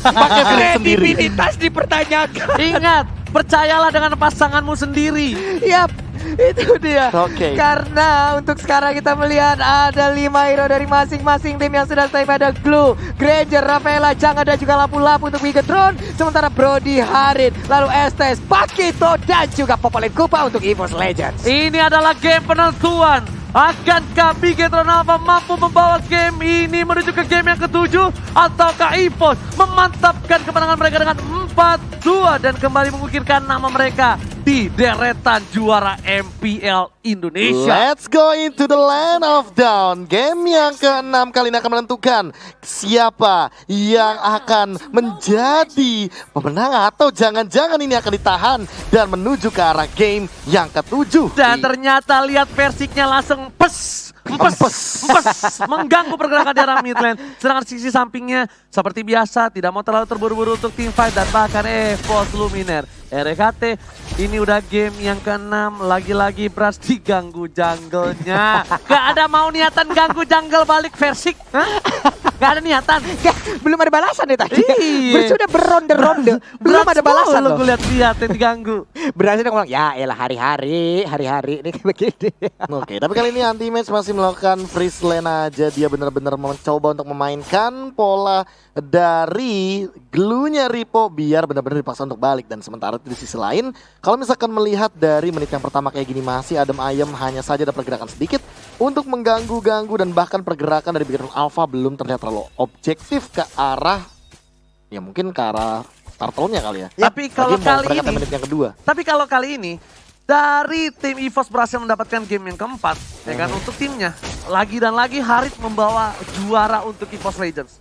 Pakai feeling sendiri. Kredibilitas dipertanyakan. Ingat, percayalah dengan pasanganmu sendiri. Yap, itu dia. Oke. Karena untuk sekarang kita melihat ada 5 hero dari masing-masing tim yang sudah stay pada Glue, Granger, Rafaela, Jang, ada juga lapu-lapu untuk Megatron. Sementara Brody, Harin, lalu Estes, Pakito, dan juga Popolin Kupa untuk EVOS Legends. Ini adalah game penentuan. Akankah Bigetron Alpha mampu membawa game ini menuju ke game yang ke-7? Ataukah EVOS memantapkan kemenangan mereka dengan 4-2 dan kembali mengukirkan nama mereka di deretan juara MPL Indonesia? Let's go into the land of down. Game yang ke-6 kali ini akan menentukan siapa yang akan menjadi pemenang atau jangan-jangan ini akan ditahan dan menuju ke arah game yang ke-7. Dan ternyata lihat Versiknya langsung empes, mengganggu pergerakan di arah mid lane. Sedangkan sisi sampingnya seperti biasa tidak mau terlalu terburu-buru untuk team fight dan bahkan EVOS Luminaire. RKT ini udah game yang ke-6, lagi-lagi Bras diganggu jungle-nya. Gak ada mau niatan ganggu jungle balik Versik. Gak ada niatan. Belum ada balasan nih tadi. Iya. Sudah beronde-ronde. Belum ada balasan loh. Gue lihat diganggu. Berhasil ngomong, ya elah hari-hari ini kayak begini. Oke, tapi kali ini Anti-Mage masih melakukan freeze lane aja. Dia benar-benar mencoba untuk memainkan pola dari glue-nya Ripo biar benar-benar dipaksa untuk balik. Dan sementara di sisi lain, kalau misalkan melihat dari menit yang pertama kayak gini masih Adem Ayem hanya saja ada pergerakan sedikit untuk mengganggu-ganggu dan bahkan pergerakan dari Bigetron Alpha belum terlihat terlalu objektif ke arah ya mungkin ke arah turtle-nya kali ya. Tapi kalau kali ini menit yang kedua. Tapi kalau kali ini dari tim EVOS berhasil mendapatkan game yang keempat, ya kan, untuk timnya. Lagi dan lagi Harit membawa juara untuk EVOS Legends.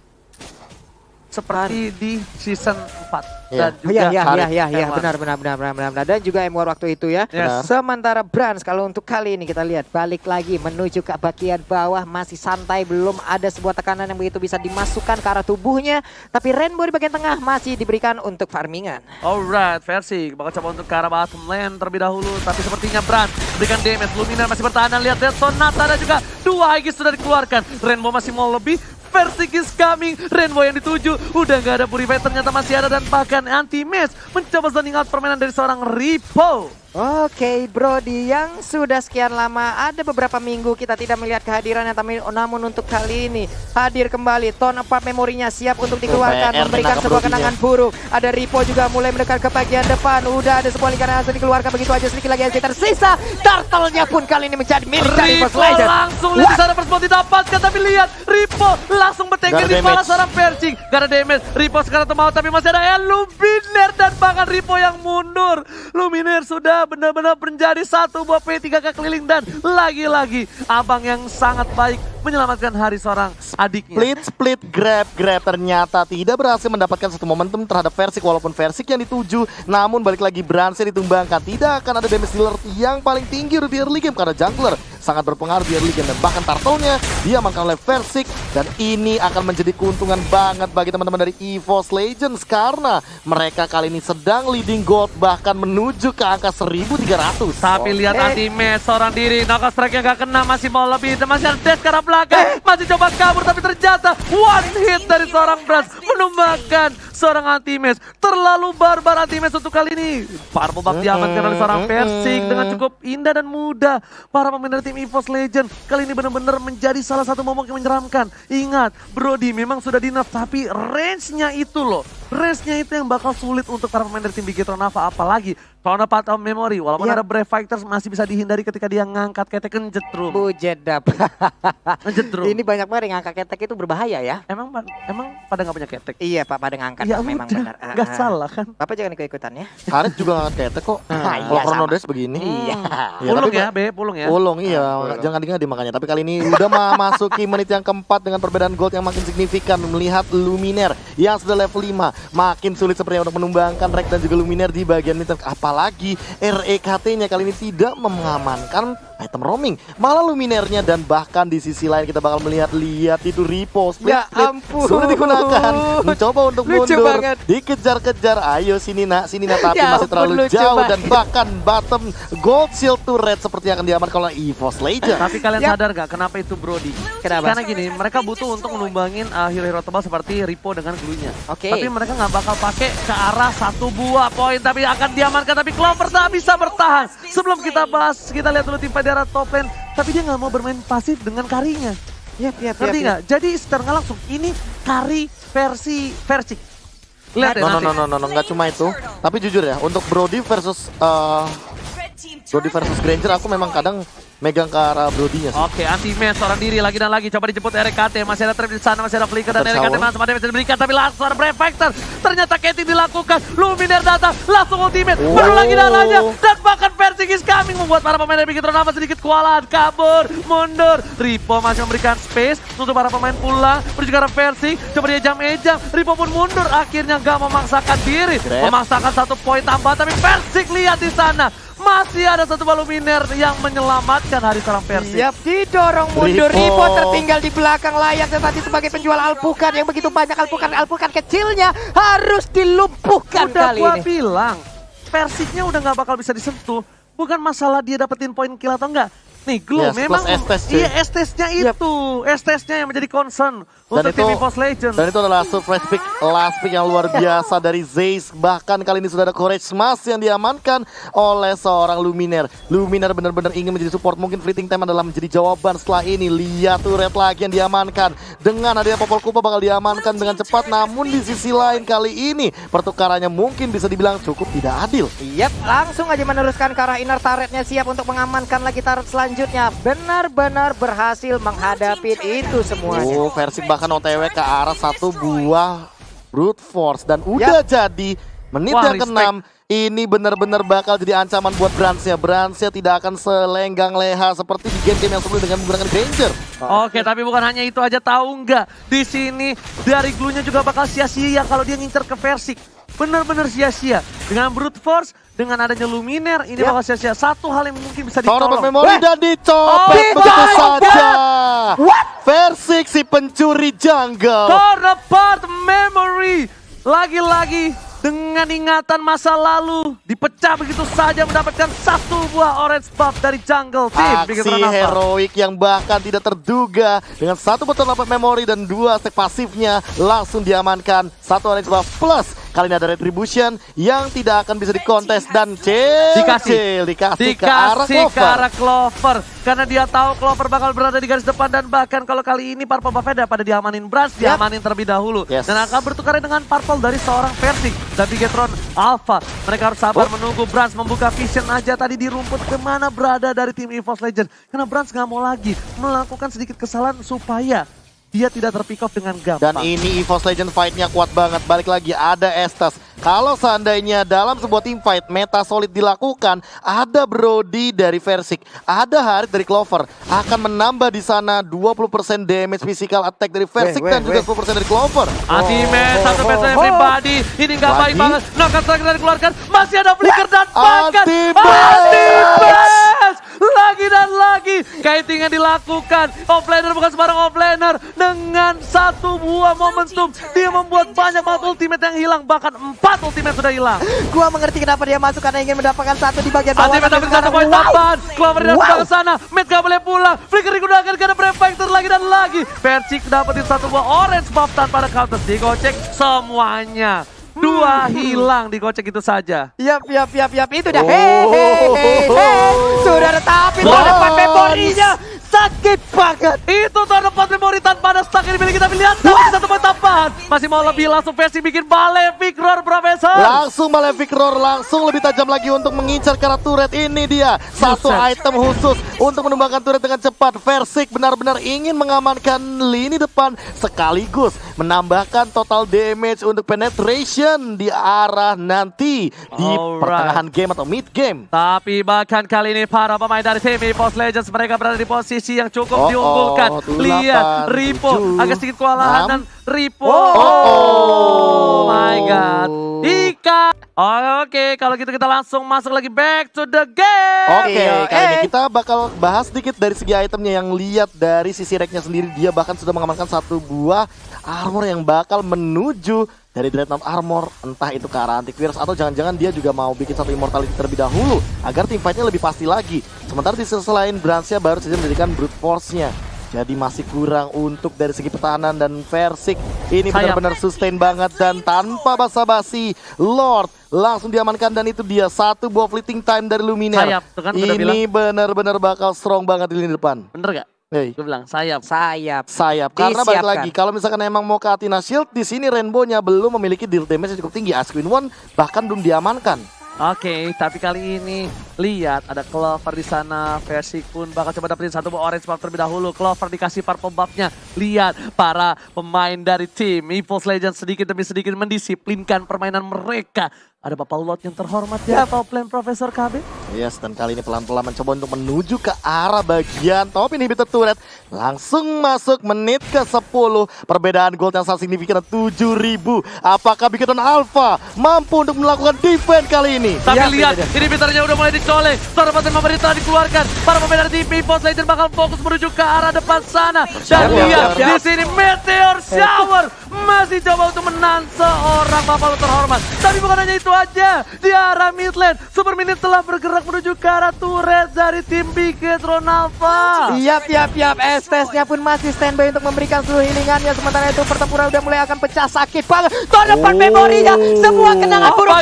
Seperti di season 4 dan juga Iya, benar. Dan juga M-War waktu itu ya. Yes. Sementara Brans kalau untuk kali ini kita lihat balik lagi menuju ke bagian bawah masih santai, belum ada sebuah tekanan yang begitu bisa dimasukkan ke arah tubuhnya. Tapi Rainbow di bagian tengah masih diberikan untuk farmingan. Alright, Versi bakal coba untuk ke arah bottom lane terlebih dahulu. Tapi sepertinya Brand berikan damage. Luminar masih bertahan dan lihat Sonata dan juga 2 Aegis sudah dikeluarkan. Rainbow masih mau lebih. Versik is coming, Rainbow yang dituju, udah gak ada Purify, ternyata masih ada dan bahkan Anti-Mage mencoba zoning out permainan dari seorang Ripo. Oke, Brody yang sudah sekian lama, ada beberapa minggu kita tidak melihat kehadirannya, tapi namun untuk kali ini hadir kembali. Tone apart memorinya siap untuk dikeluarkan, memberikan sebuah kenangan buruk. Ada Ripo juga mulai mendekat ke bagian depan, udah ada sebuah lingkaran yang dikeluarkan begitu aja, sedikit lagi yang tersisa. Turtle-nya pun kali ini menjadi milik dari EVOS Ripo Legends. langsung lihat di sana first blood didapatkan, tapi lihat Ripo langsung bertengger di kepala seorang Versik. Gak ada damage, Ripo sekarang mau tapi masih ada Luminaire dan bahkan Ripo yang mundur. Luminaire sudah benar-benar menjadi satu buah P3K keliling dan lagi-lagi abang yang sangat baik menyelamatkan hari seorang adiknya. Split grab ternyata tidak berhasil mendapatkan satu momentum terhadap Versik walaupun Versik yang dituju, namun balik lagi Bransnya ditumbangkan. Tidak akan ada damage dealer yang paling tinggi di early game karena jungler sangat berpengaruh di early game dan bahkan turtle-nya diamankan oleh Versik dan ini akan menjadi keuntungan banget bagi teman-teman dari EVOS Legends karena mereka kali ini sedang leading gold bahkan menuju ke angka 1300. Tapi lihat Anti-Mage seorang diri, Knockout Strike yang gak kena, masih mau lebih, masih ada dash ke arah belakang, masih coba kabur tapi ternyata one hit dari seorang Brans menumbangkan seorang Anti-Mage. Terlalu barbar Anti-Mage untuk kali ini. Purple Buff diamankan oleh seorang Versik dengan cukup indah dan mudah. Para pemain dari tim EVOS Legends kali ini benar-benar menjadi salah satu momok yang menyeramkan. Ingat, Brody memang sudah di nerf tapi range-nya itu loh. Range-nya itu yang bakal sulit untuk para pemain dari tim Bigetron Alpha, apalagi Tone Apart Memory. Walaupun ada Brave Fighters masih bisa dihindari ketika dia ngangkat ketek ngetrum. Bujedap. Ngetrum. Ini banyak banget yang ngangkat ketek itu berbahaya ya. Emang pada nggak punya ketek? Iya Pak, pada ngangkat Ya memang udah, benar. nggak salah kan? Bapak jangan ikut-ikutan ya. Harit juga nggak ketek kok. Kalau Chrono Dash begini. Iya. Pulung ya, pulung ya. Pulung iya, jangan ngadi makanya. Tapi kali ini udah memasuki menit yang keempat dengan perbedaan gold yang makin signifikan. Melihat Luminaire yang sudah level 5 makin sulit sepertinya untuk menumbangkan Rex dan juga Luminaire di bagian mid. Apalagi REKT-nya kali ini tidak mengamankan item roaming. Malah Luminernya dan bahkan di sisi lain kita bakal lihat itu Ripo split Ya ampun. sudah digunakan. Mencoba untuk Lucu mundur. banget. Dikejar-kejar. Ayo sini nak tapi Ya masih ampun, terlalu lucu jauh banget. dan bahkan bottom gold shield turret seperti yang akan diamankan oleh EVOS Legends. Tapi kalian Yap. sadar gak kenapa itu Brody? Kenapa? Karena gini, mereka butuh untuk menumbangin hero-hero tebal seperti Ripo dengan glue-nya. Oke. Tapi mereka nggak bakal pakai ke arah satu buah poin, tapi akan diamankan. Tapi Clover tak bisa bertahan. Sebelum kita bahas, kita lihat dulu tim di arah top lane. Tapi dia nggak mau bermain pasif dengan karinya. Ngerti nggak? Jadi secara nggak langsung, ini kari versi Versik. Lihat ya nanti. No, nggak cuma itu. Tapi jujur ya, untuk Brody versus Granger aku memang kadang megang ke arah Brody-nya sih. Oke, anti-match seorang diri lagi dan lagi coba dijemput RKT. Masih ada trap di sana, masih ada flicker dan RKT langsung ada yang diberikan, tapi langsung ada Brave Factor. Ternyata Katie dilakukan, Luminar datang, langsung ultimate, baru lagi darahnya, dan bahkan Versik is coming membuat para pemain dari Bigetron nambah sedikit kewalahan, kabur, mundur. Ripo masih memberikan space untuk para pemain pulang, menuju ke arah Versik, coba dia jam-ejam, Ripo pun mundur, akhirnya gak memaksakan diri, memaksakan 1 poin tambahan, tapi Versik lihat di sana. Masih ada satu Luminar yang menyelamatkan hari seorang Versik. Siap, didorong mundur. Ripo tertinggal di belakang layar, tetapi sebagai penjual alpukat yang begitu banyak alpukat kecilnya harus dilumpuhkan Udah kali gua ini. bilang, Versiknya udah nggak bakal bisa disentuh. Bukan masalah dia dapetin poin kill atau enggak. Nih, Glow Yes, memang plus S-test, cuy. iya S-testnya itu. S-testnya yang menjadi concern untuk tim EVOS Legends. Dan itu adalah surprise pick, last pick yang luar biasa dari Zayce. Bahkan kali ini sudah ada Courage Smash yang diamankan oleh seorang Luminar. Luminar benar-benar ingin menjadi support. Mungkin fleeting time adalah menjadi jawaban setelah ini. Lihat turret lagi yang diamankan. Dengan adanya Popol Kupa bakal diamankan dengan cepat. Namun di sisi lain kali ini pertukarannya mungkin bisa dibilang cukup tidak adil. Yap, langsung aja meneruskan ke arah inner turretnya, siap untuk mengamankan lagi turret selanjutnya. Benar-benar berhasil menghadapi itu semuanya. Versik bahkan OTW ke arah satu buah brute force dan udah jadi menit Wah, yang ke-6. Ini benar-benar bakal jadi ancaman buat Bransnya. Bransnya tidak akan selenggang leha seperti di game-game yang sebelumnya dengan menggunakan Granger. Oke, tapi bukan hanya itu aja, tahu nggak? Di sini dari glue-nya juga bakal sia-sia kalau dia ngincer ke Versik. Benar-benar sia-sia. Dengan brute force, dengan adanya Luminar, ini bakal sia-sia. Satu hal yang mungkin bisa ditolong. memori dan dicopet begitu saja. Versik si pencuri jungle. Torn apart memory. Lagi-lagi dengan ingatan masa lalu dipecah begitu saja, mendapatkan 1 buah orange buff dari jungle team. Aksi heroik yang bahkan tidak terduga dengan 1 botol dapat memori dan 2 stack pasifnya langsung diamankan. 1 orange buff plus kali ini ada retribution yang tidak akan bisa dikontes dan dikasih ke arah Clover. Karena dia tahu Clover bakal berada di garis depan dan bahkan kalau kali ini purple buff-nya pada diamanin Brans, diamanin terlebih dahulu. Yes. Dan akan bertukar dengan purple dari seorang Versik dan Bigetron Alpha. Mereka harus sabar menunggu Brans membuka vision aja tadi di rumput kemana berada dari tim EVOS Legends. Karena Brans nggak mau lagi melakukan sedikit kesalahan supaya dia tidak terpick off dengan gampang. Dan ini EVOS Legends fight-nya kuat banget. Balik lagi ada Estes. Kalau seandainya dalam sebuah team fight meta solid dilakukan, ada Brody dari Versik, ada Harit dari Clover, akan menambah di sana 20% damage physical attack dari Versik dan juga 10% dari Clover. Anti-match, satu match everybody. Ini nggak baik banget. Knockout terakhir dari dikeluarkan. Masih ada flicker dan bahkan anti-match. Lagi dan lagi. Kiting yang dilakukan. Offlaner bukan sembarang offlaner. Dengan 1 buah momentum. Dia membuat banyak banget ultimate yang hilang. Bahkan 4 ultimate sudah hilang. Gua mengerti kenapa dia masuk karena ingin mendapatkan 1 di bagian bawah. Anti-match dapat 1 poin tambahan. Clover datang ke sana. Matt gak boleh pulang. Flicker digunakan karena Brave Factor lagi dan lagi. Versik dapetin 1 buah orange buff tanpa ada counter. Digocek semuanya. 2 hilang digocek itu saja. Yap. Itu dah. Hei. Sudah ada tapi dapat memorinya. Sakit banget. Itu tuh ada 4 memori tanpa ada stack yang dimiliki, tapi lihat tapi 1 poin tambahan. Masih mau lebih, langsung Versik bikin Malefic Roar, Profesor. Langsung Malefic Roar, langsung lebih tajam lagi untuk mengincar ke arah turret. Ini dia satu item khusus untuk menumbangkan turret dengan cepat. Versik benar-benar ingin mengamankan lini depan sekaligus menambahkan total damage untuk penetration di arah nanti di pertengahan game atau mid game. Tapi bahkan kali ini para pemain dari tim EVOS Legends mereka berada di posisi yang cukup diunggulkan. Lihat Ripo agak sedikit kewalahan dan Ripo. Oh my god. Ika Oke, kalau gitu kita langsung masuk lagi back to the game. Oke, kali ini kita bakal bahas sedikit dari segi itemnya. Yang lihat dari sisi racknya sendiri, dia bahkan sudah mengamankan satu buah armor yang bakal menuju dari Dreadnought Armor. Entah itu ke arah Antivirus atau jangan-jangan dia juga mau bikin satu Immortality terlebih dahulu agar teamfightnya lebih pasti lagi. Sementara di sisi lain, Branch-nya baru saja mendirikan Brute Force-nya. Jadi masih kurang untuk dari segi pertahanan, dan Versik ini benar-benar sustain banget. Dan tanpa basa-basi, Lord langsung diamankan, dan itu dia satu buah fleeting time dari Luminaire. Sayap, tuh kan udah Ini benar-benar bakal strong banget di lini depan. Bener gak? Hey. Gue bilang sayap. Sayap, karena balik lagi kalau misalkan emang mau ke Athena Shield, di sini Rainbow-nya belum memiliki deal damage yang cukup tinggi. Asquin One bahkan belum diamankan. Oke, tapi kali ini lihat ada Clover di sana. Versik pun bakal coba dapetin satu buah orange buff terlebih dahulu. Clover dikasih purple buff-nya. Lihat para pemain dari tim EVOS Legends sedikit demi sedikit mendisiplinkan permainan mereka. Ada Bapak Lord yang terhormat ya, top lane Profesor KB. Yes, dan kali ini pelan-pelan mencoba untuk menuju ke arah bagian top inhibitor turret. Langsung masuk menit ke-10. Perbedaan gold yang sangat signifikan 7.000. Apakah Bikedon Alpha mampu untuk melakukan defense kali ini? Tapi lihat, inhibitornya udah mulai dicolek. Suara batan memberi telah dikeluarkan. Para pemain dari tim EVOS Legends bakal fokus menuju ke arah depan sana. Dan lihat, di sini Meteor Shower masih coba untuk menahan seorang Bapak Lord terhormat. Tapi bukan hanya itu aja, di arah mid lane, Super Minute telah bergerak menuju ke arah turret dari tim Bigetron Alpha. Yap. Estes-nya pun masih standby untuk memberikan seluruh healingannya. Sementara itu pertempuran udah mulai akan pecah sakit banget. Tuh depan memorinya, semua kenangan buruk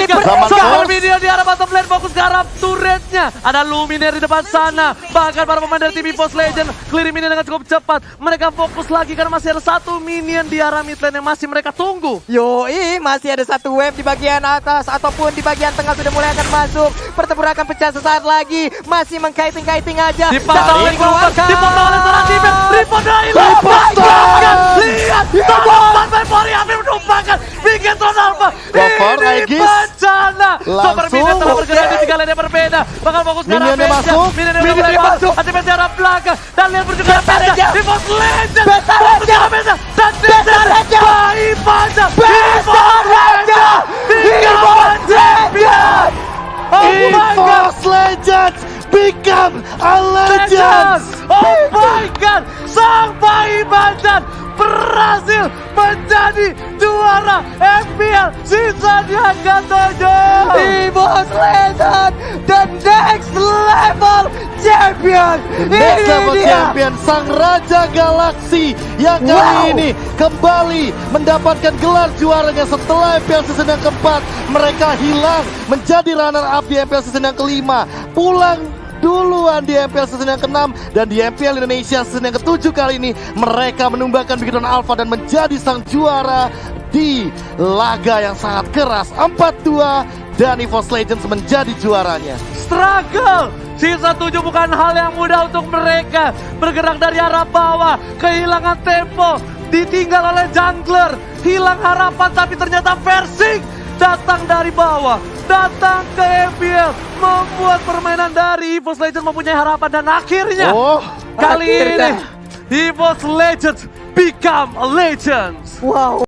Super Minion di arah bottom lane, fokus ke arah turretnya. Ada Luminaire di depan sana. Bahkan para pemain dari tim EVOS Legends clear minion dengan cukup cepat. Mereka fokus lagi karena masih ada satu minion di arah mid lane yang masih mereka tunggu. Yoi, masih ada satu wave di bagian atas ataupun di bagian tengah sudah mulai akan masuk. Pertempuran akan pecah sesaat lagi. Masih mengkaiting-kaiting aja. Dipotong oleh Clover, dipotong oleh seorang defense. Ripon dari lihat, tempat Memori hampir menumpahkan Bigetron Alpha. Ini bencana. Super Minion telah bergerak di tiga lane yang berbeda. Bakal fokus ke arah Benja. Minion udah mulai masuk. Anti-Benja arah belakang. Dan lihat menuju ke arah Benja. EVOS Legends fokus ke arah Benja. Dan Benja baik Benja. EVOS Legends become champion. EVOS Legends become a legend. Oh my god, sang bayi Bandan berhasil menjadi juara FPL season yang ke-7. EVOS Legends, the next level champion. Next level champion, sang Raja Galaksi yang kali ini kembali mendapatkan gelar juaranya setelah MPL season yang keempat. Mereka hilang menjadi runner up di MPL season yang kelima, pulang duluan di MPL season yang ke-6, dan di MPL Indonesia season yang ke-7 kali ini mereka menumbangkan Bigetron Alpha dan menjadi sang juara di laga yang sangat keras 4-2, dan EVOS Legends menjadi juaranya. Struggle sisa 7 bukan hal yang mudah untuk mereka. Bergerak dari arah bawah, kehilangan tempo, ditinggal oleh jungler, hilang harapan, tapi ternyata Versik datang dari bawah, datang ke MPL, membuat permainan dari EVOS Legends mempunyai harapan, dan akhirnya kali ini EVOS Legends become a legend. Wow.